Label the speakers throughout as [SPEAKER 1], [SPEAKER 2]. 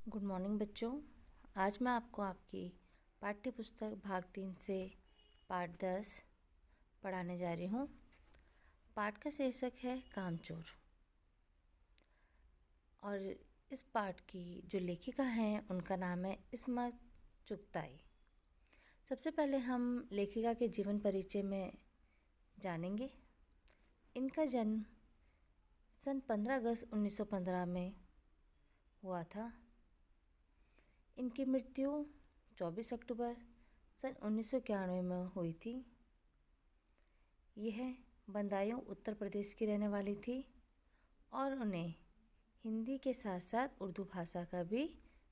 [SPEAKER 1] Good morning बच्चों। आज मैं आपको आपकी पाठ्य पुस्तक भाग 3 से पाठ 10 पढ़ाने जा रही हूँ। पाठ का शीर्षक है कामचोर और इस पाठ की जो लेखिका हैं उनका नाम है इस्मत चुगताई। सबसे पहले हम लेखिका के जीवन परिचय में जानेंगे। इनका जन्म सन 15 अगस्त 1915 में हुआ था। इनकी मृत्यु 24 अक्टूबर सन 1991 में हुई थी। यह बदायूं उत्तर प्रदेश की रहने वाली थी और उन्हें हिंदी के साथ साथ उर्दू भाषा का भी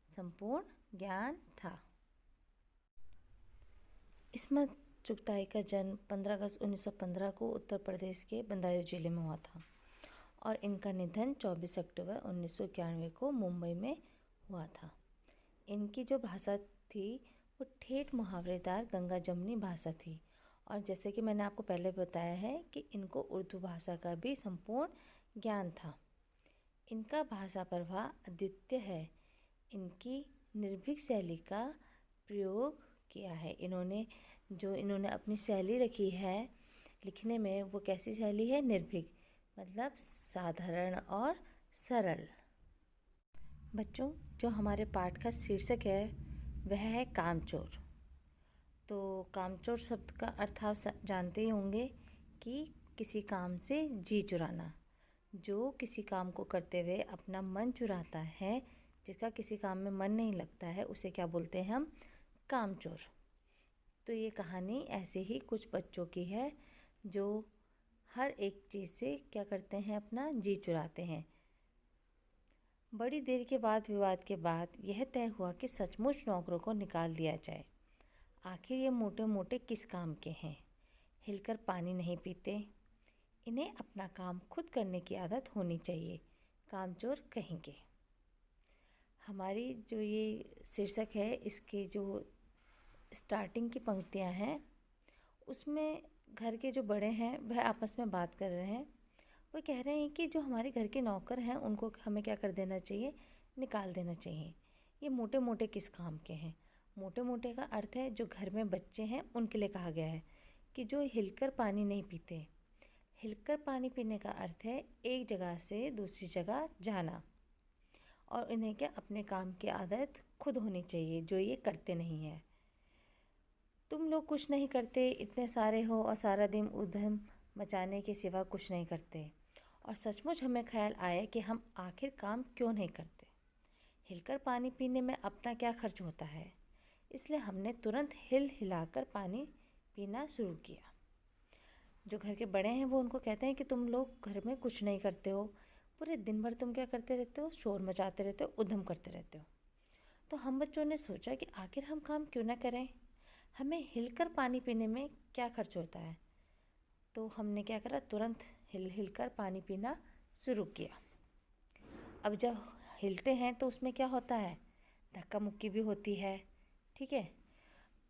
[SPEAKER 1] संपूर्ण ज्ञान था। इस्मत चुगताई का जन्म 15 अगस्त 1915 को उत्तर प्रदेश के बदायूं जिले में हुआ था और इनका निधन 24 अक्टूबर 1991 को मुंबई में हुआ था। इनकी जो भाषा थी वो ठेठ मुहावरेदार गंगा जमनी भाषा थी और जैसे कि मैंने आपको पहले बताया है कि इनको उर्दू भाषा का भी संपूर्ण ज्ञान था। इनका भाषा प्रभाव अद्वितीय है। इनकी निर्भीक शैली का प्रयोग किया है। इन्होंने अपनी शैली रखी है लिखने में, वो कैसी शैली है? निर्भीक, मतलब साधारण और सरल। बच्चों, जो हमारे पाठ का शीर्षक है वह है कामचोर। तो कामचोर शब्द का अर्थ आप जानते ही होंगे कि किसी काम से जी चुराना। जो किसी काम को करते हुए अपना मन चुराता है, जिसका किसी काम में मन नहीं लगता है, उसे क्या बोलते हैं हम? कामचोर। तो ये कहानी ऐसे ही कुछ बच्चों की है जो हर एक चीज़ से क्या करते हैं? अपना जी चुराते हैं। बड़ी देर के वाद विवाद के बाद यह तय हुआ कि सचमुच नौकरों को निकाल दिया जाए। आखिर ये मोटे मोटे किस काम के हैं? हिलकर पानी नहीं पीते। इन्हें अपना काम खुद करने की आदत होनी चाहिए। कामचोर कहेंगे। हमारी जो ये शीर्षक है, इसके जो स्टार्टिंग की पंक्तियां हैं उसमें घर के जो बड़े हैं वह आपस में बात कर रहे हैं। वो कह रहे हैं कि जो हमारे घर के नौकर हैं उनको हमें क्या कर देना चाहिए? निकाल देना चाहिए। ये मोटे मोटे किस काम के हैं? मोटे मोटे का अर्थ है जो घर में बच्चे हैं उनके लिए कहा गया है कि जो हिलकर पानी नहीं पीते। हिलकर पानी पीने का अर्थ है एक जगह से दूसरी जगह जाना, और इन्हें क्या अपने काम की आदत खुद होनी चाहिए, जो ये करते नहीं है। तुम लोग कुछ नहीं करते, इतने सारे हो और सारा दिन उधम मचाने के सिवा कुछ नहीं करते, और सचमुच हमें ख्याल आया कि हम आखिर काम क्यों नहीं करते। हिलकर पानी पीने में अपना क्या खर्च होता है, इसलिए हमने तुरंत हिल हिलाकर पानी पीना शुरू किया। जो घर के बड़े हैं वो उनको कहते हैं कि तुम लोग घर में कुछ नहीं करते हो, पूरे दिन भर तुम क्या करते रहते हो? शोर मचाते रहते हो, उधम करते रहते हो। तो हम बच्चों ने सोचा कि आखिर हम काम क्यों ना करें, हमें हिलकर पानी पीने में क्या खर्च होता है। तो हमने क्या करा? तुरंत हिल कर पानी पीना शुरू किया। अब जब हिलते हैं तो उसमें क्या होता है? धक्का मुक्की भी होती है, ठीक है।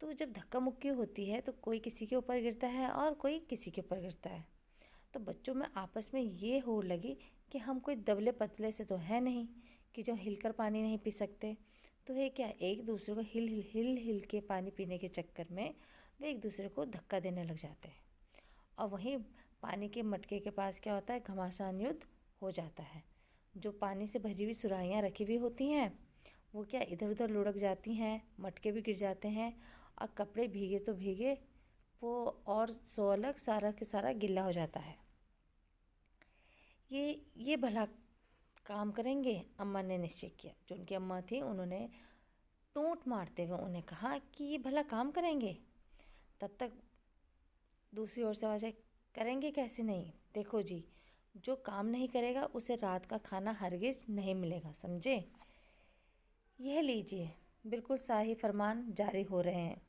[SPEAKER 1] तो जब धक्का मुक्की होती है तो कोई किसी के ऊपर गिरता है और कोई किसी के ऊपर गिरता है। तो बच्चों में आपस में ये होड़ लगी कि हम कोई दबले पतले से तो है नहीं कि जो हिलकर पानी नहीं पी सकते। तो ये क्या, एक दूसरे को हिल के पानी पीने के चक्कर में वे एक दूसरे को धक्का देने लग जाते हैं, और वहीं पानी के मटके के पास क्या होता है? घमासान युद्ध हो जाता है। जो पानी से भरी हुई सुराहियाँ रखी हुई होती हैं वो क्या इधर उधर लुढ़क जाती हैं, मटके भी गिर जाते हैं, और कपड़े भीगे तो भीगे, वो और सो अलग सारा के सारा गिल्ला हो जाता है। ये भला काम करेंगे? अम्मा ने निश्चय किया। जो उनकी अम्मा थी उन्होंने टोंट मारते हुए उन्हें कहा कि ये भला काम करेंगे। तब तक दूसरी ओर से आवाज़ आई, करेंगे कैसे नहीं? देखो जी, जो काम नहीं करेगा उसे रात का खाना हरगिज नहीं मिलेगा, समझे? यह लीजिए, बिल्कुल शाही फरमान जारी हो रहे हैं।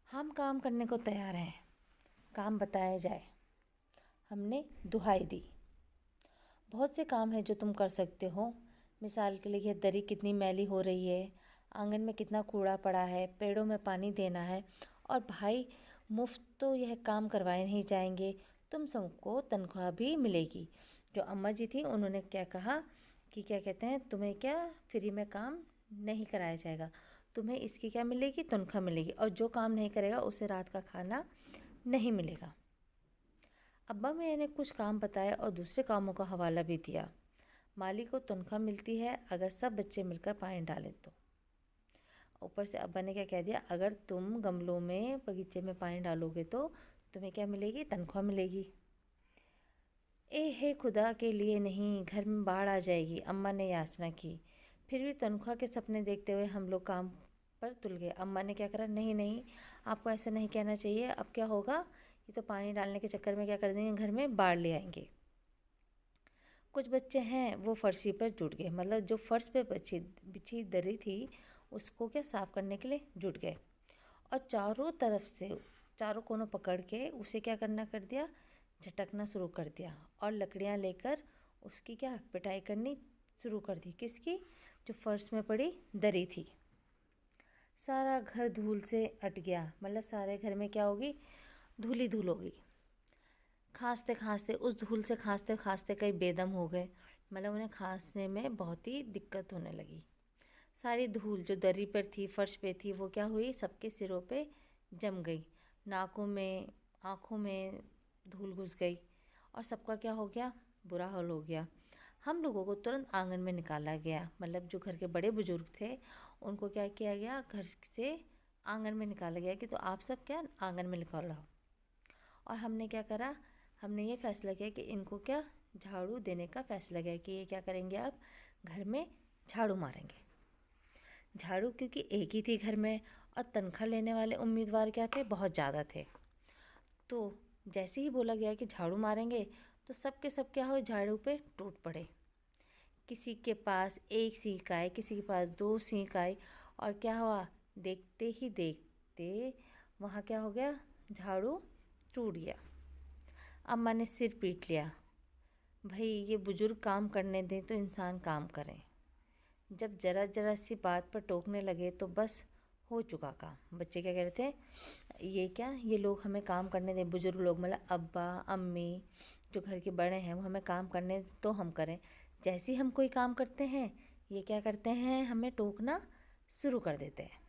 [SPEAKER 1] हम काम करने को तैयार हैं, काम बताया जाए। हमने दुहाई दी। बहुत से काम है जो तुम कर सकते हो। मिसाल के लिए यह दरी कितनी मैली हो रही है, आंगन में कितना कूड़ा पड़ा है, पेड़ों में पानी देना है, और भाई मुफ्त तो यह काम करवाए नहीं जाएंगे, तुम सबको तनख्वाह भी मिलेगी। जो अम्मा जी थी उन्होंने क्या कहा कि क्या कहते हैं, तुम्हें क्या फ्री में काम नहीं कराया जाएगा, तुम्हें इसकी क्या मिलेगी, तनख्वाह मिलेगी, और जो काम नहीं करेगा उसे रात का खाना नहीं मिलेगा। अब्बा मैंने कुछ काम बताया और दूसरे कामों का हवाला भी दिया। माली को तनख्वाह मिलती है अगर सब बच्चे मिलकर पानी डालें तो। ऊपर से अब्बा ने क्या कह दिया, अगर तुम गमलों में बगीचे में पानी डालोगे तो तुम्हें क्या मिलेगी, तनख्वाह मिलेगी। ए हे खुदा के लिए नहीं, घर में बाढ़ आ जाएगी, अम्मा ने याचना की। फिर भी तनख्वाह के सपने देखते हुए हम लोग काम पर तुल गए। अम्मा ने क्या करा, नहीं नहीं, आपको ऐसा नहीं कहना चाहिए, अब क्या होगा, ये तो पानी डालने के चक्कर में क्या कर देंगे, घर में बाढ़ ले आएंगे। कुछ बच्चे हैं वो फर्शी पर जुट गए, मतलब जो फर्श पे बिछी दरी थी उसको क्या साफ़ करने के लिए जुट गए, और चारों तरफ से चारों कोनों पकड़ के उसे क्या करना कर दिया, झटकना शुरू कर दिया, और लकड़ियाँ लेकर उसकी क्या पिटाई करनी शुरू कर दी। किसकी, जो फर्श में पड़ी दरी थी। सारा घर धूल से अट गया, मतलब सारे घर में क्या होगी, धूल ही धूल होगी। खांसते खांसते उस धूल से खांसते खांसते कई बेदम हो गए, मतलब उन्हें खांसने में बहुत ही दिक्कत होने लगी। सारी धूल जो दरी पर थी, फर्श पे थी, वो क्या हुई, सबके सिरों पे जम गई, नाकों में आँखों में धूल घुस गई, और सबका क्या हो गया, बुरा हाल हो गया। हम लोगों को तुरंत आंगन में निकाला गया, मतलब जो घर के बड़े बुजुर्ग थे उनको क्या किया गया, घर से आंगन में निकाला गया कि तो आप सब क्या आंगन में निकालो। और हमने क्या करा, हमने ये फैसला किया कि इनको क्या झाड़ू देने का फैसला किया कि ये क्या करेंगे, अब घर में झाड़ू मारेंगे। झाड़ू क्योंकि एक ही थी घर में, और तनख्वाह लेने वाले उम्मीदवार क्या थे, बहुत ज़्यादा थे। तो जैसे ही बोला गया कि झाड़ू मारेंगे तो सब के सब क्या हो, झाड़ू पे टूट पड़े। किसी के पास एक सीख आए, किसी के पास दो सीख आई, और क्या हुआ, देखते ही देखते वहाँ क्या हो गया, झाड़ू टूट गया। अम्मा ने सिर पीट लिया, भाई ये बुजुर्ग काम करने दें तो इंसान काम करें, जब जरा जरा सी बात पर टोकने लगे तो बस हो चुका काम। बच्चे क्या कह रहे थे, ये क्या, ये लोग हमें काम करने दें, बुजुर्ग लोग मतलब अब्बा अम्मी जो घर के बड़े हैं वो हमें काम करने तो हम करें, जैसे ही हम कोई काम करते हैं ये क्या करते हैं, हमें टोकना शुरू कर देते हैं।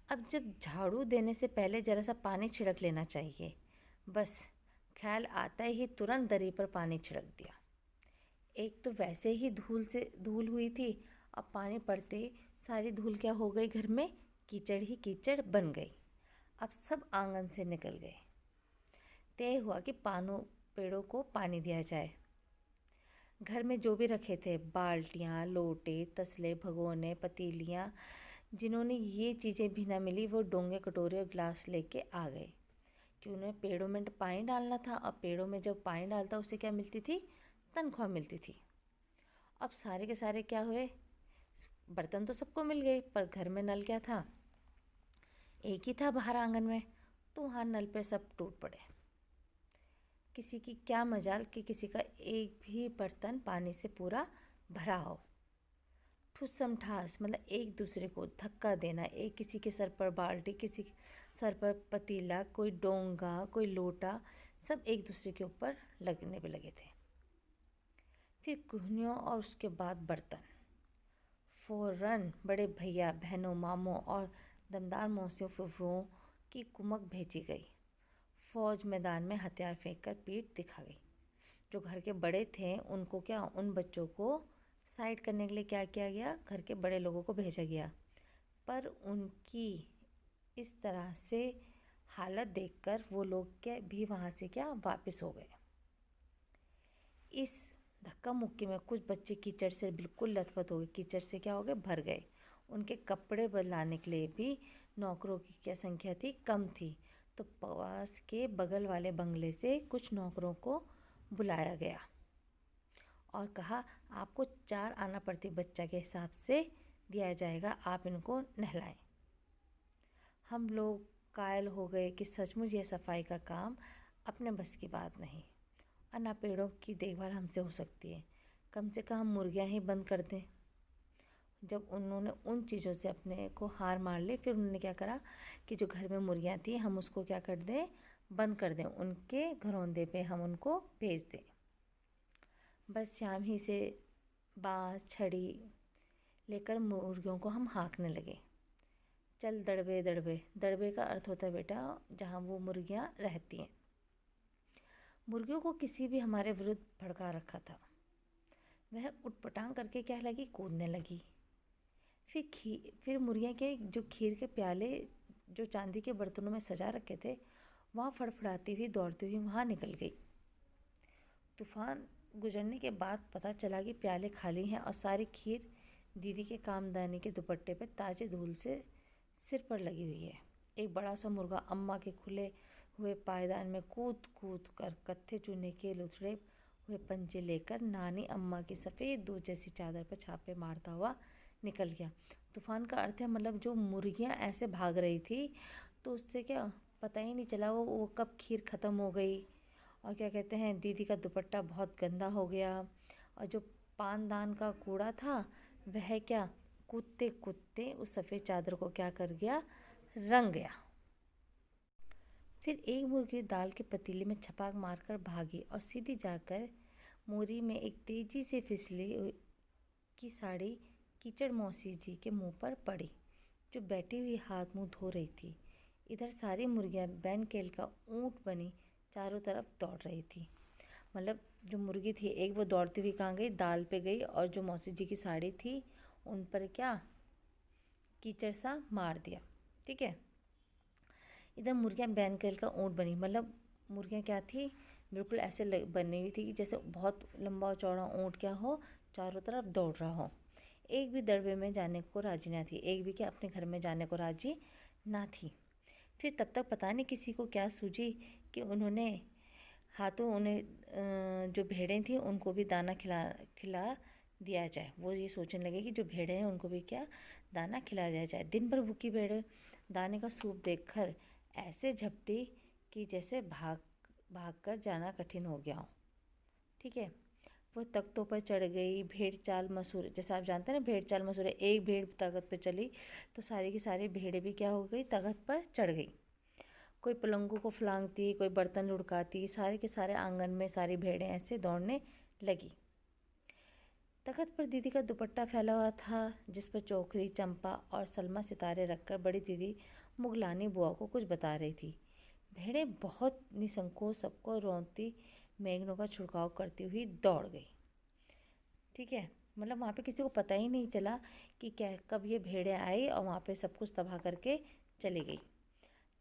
[SPEAKER 1] अब जब झाड़ू देने से पहले ज़रा सा पानी छिड़क लेना चाहिए, बस ख्याल आता ही तुरंत दरी पर पानी छिड़क दिया। एक तो वैसे ही धूल हुई थी, अब पानी पड़ते सारी धूल क्या हो गई, घर में कीचड़ ही कीचड़ बन गई। अब सब आंगन से निकल गए। तय हुआ कि पेड़ों को पानी दिया जाए। घर में जो भी रखे थे, बाल्टियाँ, लोटे, तसले, भगोने, पतीलियाँ, जिन्होंने ये चीज़ें भी ना मिली वो डोंगे, कटोरे और गिलास लेके आ गए कि उन्हें पेड़ों में पानी डालना था। अब पेड़ों में जब पानी डालता उसे क्या मिलती थी, तनख्वाह मिलती थी। अब सारे के सारे क्या हुए, बर्तन तो सबको मिल गए, पर घर में नल क्या था, एक ही था बाहर आंगन में, तो वहाँ नल पे सब टूट पड़े। किसी की क्या मजाल कि किसी का एक भी बर्तन पानी से पूरा भरा हो। ठुस्सम ठास, मतलब एक दूसरे को धक्का देना, एक किसी के सर पर बाल्टी, किसी के सर पर पतीला, कोई डोंगा, कोई लोटा, सब एक दूसरे के ऊपर लगने पे लगे थे। फिर कुहनियों और उसके बाद बर्तन। फ़ौरन बड़े भैया बहनों, मामों और दमदार मौसियों फुफुओं की कुमक भेजी गई। फौज मैदान में हथियार फेंक कर पीठ दिखा गई। जो घर के बड़े थे उनको क्या, उन बच्चों को साइड करने के लिए क्या किया गया, घर के बड़े लोगों को भेजा गया। पर उनकी इस तरह से हालत देखकर वो लोग क्या भी वहाँ से क्या वापस हो गए। इस धक्का मुक्की में कुछ बच्चे कीचड़ से बिल्कुल लथपथ हो गए, कीचड़ से क्या हो गए, भर गए। उनके कपड़े बदलाने के लिए भी नौकरों की क्या संख्या थी, कम थी। तो पास के बगल वाले बंगले से कुछ नौकरों को बुलाया गया और कहा, आपको 4 आना प्रति बच्चा के हिसाब से दिया जाएगा, आप इनको नहलाएं। हम लोग कायल हो गए कि सचमुच यह सफाई का काम अपने बस की बात नहीं, और ना पेड़ों की देखभाल हमसे हो सकती है। कम से कम मुर्गियाँ ही बंद कर दें। जब उन्होंने उन चीज़ों से अपने को हार मान ली, फिर उन्होंने क्या करा कि जो घर में मुर्गियाँ थी हम उसको क्या कर दें, बंद कर दें, उनके घरौंदे पे हम उनको भेज दें। बस शाम ही से बाँस छड़ी लेकर मुर्गियों को हम हाँकने लगे। चल दड़बे दड़बे, दड़बे का अर्थ होता है बेटा जहाँ वो मुर्गियाँ रहती हैं। मुर्गियों को किसी भी हमारे विरुद्ध भड़का रखा था। वह उटपटांग करके क्या लगी, कूदने लगी। फिर मुर्गियाँ के जो खीर के प्याले जो चांदी के बर्तनों में सजा रखे थे, वहाँ फड़फड़ाती हुई दौड़ती हुई वहाँ निकल गई। तूफान गुजरने के बाद पता चला कि प्याले खाली हैं और सारी खीर दीदी के कामदानी के दुपट्टे पर ताजे धूल से सिर पर लगी हुई है। एक बड़ा सा मुर्गा अम्मा के खुले हुए पायदान में कूद कूद कर कत्थे चूने के लुथड़े हुए पंजे लेकर नानी अम्मा की सफ़ेद दूध जैसी चादर पर छापे मारता हुआ निकल गया। तूफान का अर्थ है मतलब जो मुर्गियाँ ऐसे भाग रही थी तो उससे क्या पता ही नहीं चला वो कब खीर ख़त्म हो गई। और क्या कहते हैं, दीदी का दुपट्टा बहुत गंदा हो गया और जो पानदान का कूड़ा था वह क्या कूदते कूदते उस सफ़ेद चादर को क्या कर गया, रंग गया। फिर एक मुर्गी दाल के पतीले में छपाक मारकर भागी और सीधी जाकर मोरी में एक तेजी से फिसली की साड़ी कीचड़ मौसी जी के मुंह पर पड़ी, जो बैठी हुई हाथ मुंह धो रही थी। इधर सारी मुर्गियां बैनकेल का ऊंट बनी चारों तरफ दौड़ रही थी। मतलब जो मुर्गी थी एक वो दौड़ती हुई कहाँ गई, दाल पे गई, और जो मौसी जी की साड़ी थी उन पर क्या कीचड़ सा मार दिया। ठीक है। इधर मुर्गियाँ बैनकेल का ऊंट बनी, मतलब मुर्गियाँ क्या थी, बिल्कुल ऐसे बनी हुई थी कि जैसे बहुत लंबा और चौड़ा ऊंट क्या हो, चारों तरफ दौड़ रहा हो। एक भी दड़बे में जाने को राजी ना थी, एक भी क्या अपने घर में जाने को राजी ना थी। फिर तब तक पता नहीं किसी को क्या सूझी कि उन्होंने हाथों उन्हें जो भेड़ें थी उनको भी दाना खिला दिया जाए। वो ये सोचने लगे कि जो भेड़ें हैं उनको भी क्या दाना खिला दिया जाए। दिन भर भूखी भेड़ें दाने का सूप देखकर ऐसे झपटी कि जैसे भाग कर जाना कठिन हो गया हो। ठीक है। वो तख्तों पर चढ़ गई। भेड़ चाल मसूरे, जैसे आप जानते हैं ना, भेड़ चाल मसूरे, एक भेड़ तख्त पर चली तो सारी की सारी भेड़ें भी क्या हो गई, तख्त पर चढ़ गई। कोई पलंगों को फलांगती, कोई बर्तन लुढ़काती, सारे के सारे आंगन में सारी भेड़ें ऐसे दौड़ने लगी। तख्त पर दीदी का दुपट्टा फैला हुआ था, जिस पर चौखरी, चंपा और सलमा सितारे रखकर बड़ी दीदी मुगलानी बुआ को कुछ बता रही थी। भेड़ें बहुत निसंकोच सबको रोंती मेघनों का छिड़काव करती हुई दौड़ गई। ठीक है। मतलब वहाँ पे किसी को पता ही नहीं चला कि क्या कब ये भेड़ें आई और वहाँ पे सब कुछ तबाह करके चली गई।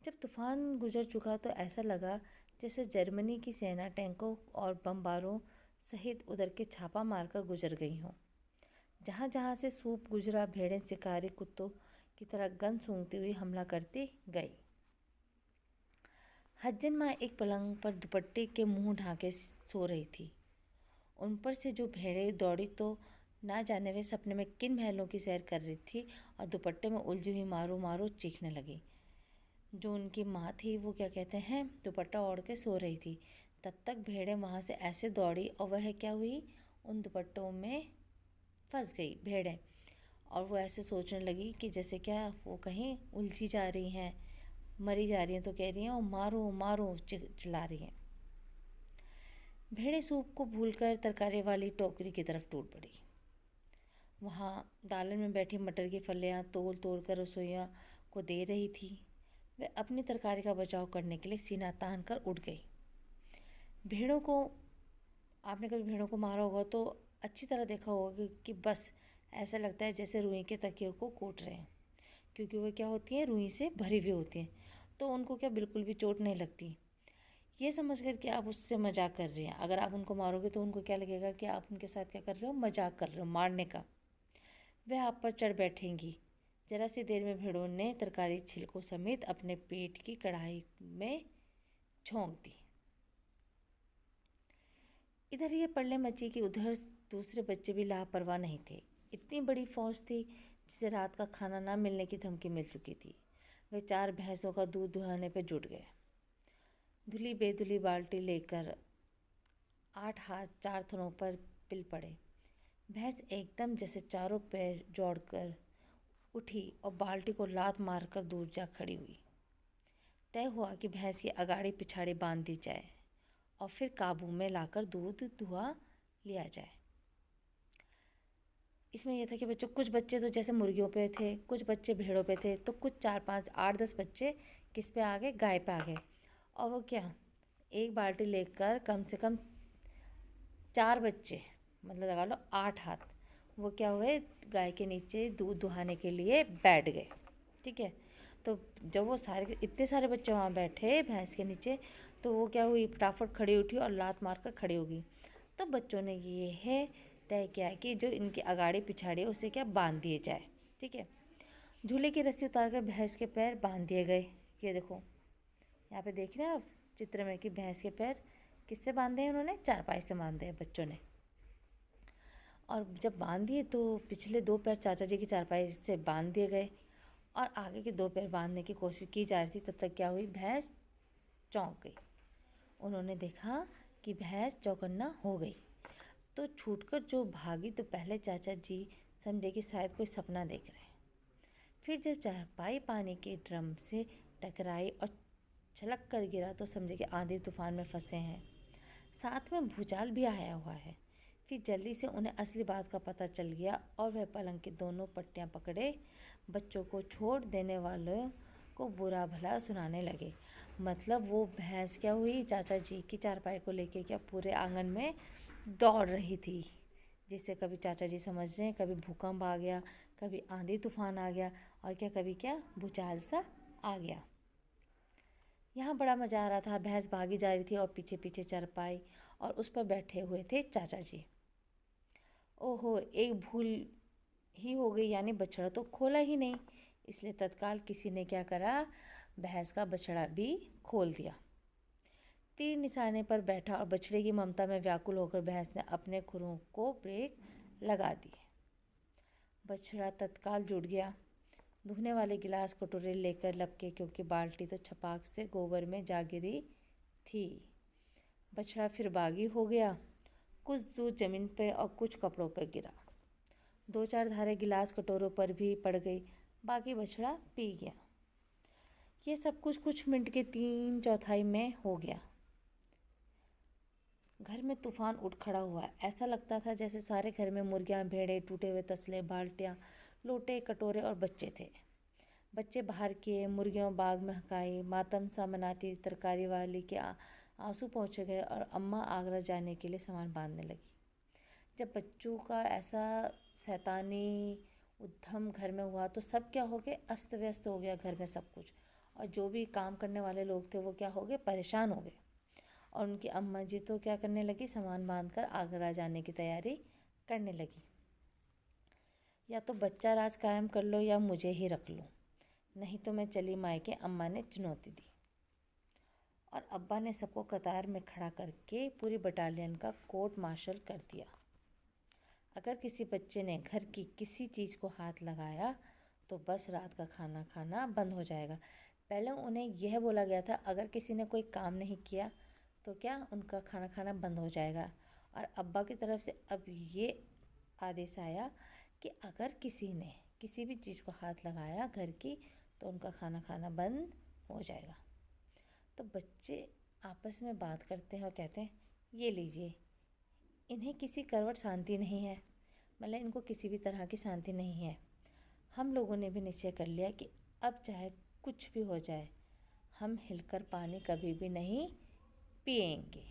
[SPEAKER 1] जब तूफान गुजर चुका तो ऐसा लगा जैसे जर्मनी की सेना टैंकों और बमबारों सहित उधर के छापा मारकर गुजर गई हों। जहाँ जहाँ से सूप गुजरा, भेड़ें शिकारी कुत्तों की तरह गन सूंघती हुई हमला करती गई। हज्जन माँ एक पलंग पर दुपट्टे के मुंह ढाके सो रही थी। उन पर से जो भेड़ें दौड़ी तो ना जाने वे सपने में किन महलों की सैर कर रही थी और दुपट्टे में उलझी हुई मारो मारो चीखने लगी। जो उनकी माँ थी वो क्या कहते हैं दुपट्टा ओढ़ के सो रही थी। तब तक भेड़ें वहाँ से ऐसे दौड़ी और वह क्या हुई, उन दुपट्टों में फंस गई भेड़ें। और वो ऐसे सोचने लगी कि जैसे क्या वो कहीं उलझी जा रही हैं, मरी जा रही हैं, तो कह रही हैं ओ मारो मारो चिल्ला रही हैं। भेड़ें सूप को भूलकर तरकारी वाली टोकरी की तरफ टूट पड़ी। वहाँ दालन में बैठी मटर की फलियाँ तोड़ तोड़ कर रसोइया को दे रही थी। वह अपनी तरकारी का बचाव करने के लिए सीना तान कर उठ गई। भेड़ों को, आपने कभी भेड़ों को मारा होगा तो अच्छी तरह देखा होगा कि बस ऐसा लगता है जैसे रुई के तकिए को कूट रहे हैं, क्योंकि वह क्या होती हैं, रुई से भरी हुई होती हैं, तो उनको क्या बिल्कुल भी चोट नहीं लगती। ये समझ कर कि आप उससे मजाक कर रहे हैं। अगर आप उनको मारोगे तो उनको क्या लगेगा कि आप उनके साथ क्या कर रहे हो, मजाक कर रहे हो मारने का। वह आप पर चढ़ बैठेंगी। जरा सी देर में भेड़ों ने तरकारी छिलकों समेत अपने पेट की कढ़ाई में झोंक दी। इधर ये पल्ले मची कि उधर दूसरे बच्चे भी लापरवाह नहीं थे। इतनी बड़ी फौज थी जिसे रात का खाना ना मिलने की धमकी मिल चुकी थी। वे 4 भैंसों का दूध दुहाने पर जुट गए। धुली बेधुली बाल्टी लेकर 8 हाथ 4 थनों पर पिल पड़े। भैंस एकदम जैसे चारों पैर जोड़कर उठी और बाल्टी को लात मारकर दूर जा खड़ी हुई। तय हुआ कि भैंस की अगाड़ी पिछाड़ी बांध दी जाए और फिर काबू में लाकर दूध दुहा लिया जाए। इसमें यह था कि बच्चों कुछ बच्चे तो जैसे मुर्गियों पे थे, कुछ बच्चे भेड़ों पे थे, तो कुछ 4, 5, 8, 10 बच्चे किस पे आ गए, गाय पे आ गए। और वो क्या, एक बाल्टी लेकर कम से कम 4 बच्चे, मतलब लगा लो 8 हाथ, वो क्या हुए, गाय के नीचे दूध दुहाने के लिए बैठ गए। ठीक है, तो जब वो सारे इतने सारे बच्चे वहाँ बैठे भैंस के नीचे, तो वो क्या हुई, फटाफट खड़ी उठी और लात मारकर खड़ी हो गई। तो बच्चों ने ये है तय किया कि जो इनके अगाड़ी पिछाड़ी है उसे क्या बांध दिए जाए। ठीक है, झूले की रस्सी उतार कर भैंस के पैर बांध दिए गए। ये देखो यहाँ पे देख रहे हैं आप चित्र में कि भैंस के पैर किससे बांधे हैं, उन्होंने चारपाई से बांधे हैं बच्चों ने। और जब बांध दिए तो पिछले 2 पैर चाचा जी की चारपाई से बांध दिए गए और आगे के 2 पैर बांधने की कोशिश की जा रही थी। तब तक क्या हुई, भैंस चौंक गई। उन्होंने देखा कि भैंस चौकन्ना हो गई, तो छूटकर जो भागी तो पहले चाचा जी समझे कि शायद कोई सपना देख रहे हैं। फिर जब चारपाई पानी के ड्रम से टकराई और छलक कर गिरा तो समझे कि आंधी तूफान में फंसे हैं, साथ में भूचाल भी आया हुआ है। फिर जल्दी से उन्हें असली बात का पता चल गया और वह पलंग की दोनों पट्टियां पकड़े बच्चों को छोड़ देने वालों को बुरा भला सुनाने लगे। मतलब वो भैंस क्या हुई, चाचा जी की चारपाई को लेके क्या पूरे आंगन में दौड़ रही थी, जिससे कभी चाचा जी समझ रहे हैं, कभी भूकंप आ गया, कभी आंधी तूफान आ गया और क्या कभी क्या भूचाल सा आ गया। यहाँ बड़ा मज़ा आ रहा था। भैंस भागी जा रही थी और पीछे पीछे चारपाई और उस पर बैठे हुए थे चाचा जी। ओहो, एक भूल ही हो गई, यानी बछड़ा तो खोला ही नहीं। इसलिए तत्काल किसी ने क्या करा, भैंस का बछड़ा भी खोल दिया। तीर निशाने पर बैठा और बछड़े की ममता में व्याकुल होकर भैंस ने अपने खुरों को ब्रेक लगा दिए। बछड़ा तत्काल जुट गया, धोने वाले गिलास कटोरे लेकर लपके, क्योंकि बाल्टी तो छपाक से गोबर में जा गिरी थी। बछड़ा फिर बागी हो गया, कुछ दूध जमीन पर और कुछ कपड़ों पर गिरा। 2-4 धारे गिलास कटोरों पर भी पड़ गई, बाकी बछड़ा पी गया। ये सब कुछ मिनट के 3/4 में हो गया। घर में तूफान उठ खड़ा हुआ। ऐसा लगता था जैसे सारे घर में मुर्गियाँ, भेड़े, टूटे हुए तसले, बाल्टियाँ, लोटे, कटोरे और बच्चे थे। बच्चे बाहर किए, मुर्गियों बाग में हकाई, मातम सा मनाती तरकारी वाली के आंसू पहुँच गए और अम्मा आगरा जाने के लिए सामान बांधने लगी। जब बच्चों का ऐसा शैतानी उद्यम घर में हुआ तो सब क्या हो गए, अस्त व्यस्त हो गया घर में सब कुछ। और जो भी काम करने वाले लोग थे वो क्या हो गए, परेशान हो गए। और उनकी अम्मा जी तो क्या करने लगी, सामान बांधकर आगरा जाने की तैयारी करने लगी। या तो बच्चा राज कायम कर लो या मुझे ही रख लो, नहीं तो मैं चली मायके, अम्मा ने चुनौती दी। और अब्बा ने सबको कतार में खड़ा करके पूरी बटालियन का कोर्ट मार्शल कर दिया। अगर किसी बच्चे ने घर की किसी चीज़ को हाथ लगाया तो बस रात का खाना खाना बंद हो जाएगा। पहले उन्हें यह बोला गया था अगर किसी ने कोई काम नहीं किया तो क्या उनका खाना खाना बंद हो जाएगा। और अब्बा की तरफ से अब ये आदेश आया कि अगर किसी ने किसी भी चीज़ को हाथ लगाया घर की तो उनका खाना खाना बंद हो जाएगा। तो बच्चे आपस में बात करते हैं और कहते हैं ये लीजिए, इन्हें किसी करवट शांति नहीं है, मतलब इनको किसी भी तरह की शांति नहीं है। हम लोगों ने भी निश्चय कर लिया कि अब चाहे कुछ भी हो जाए हम हिलकर पानी कभी भी नहीं पिएंगे।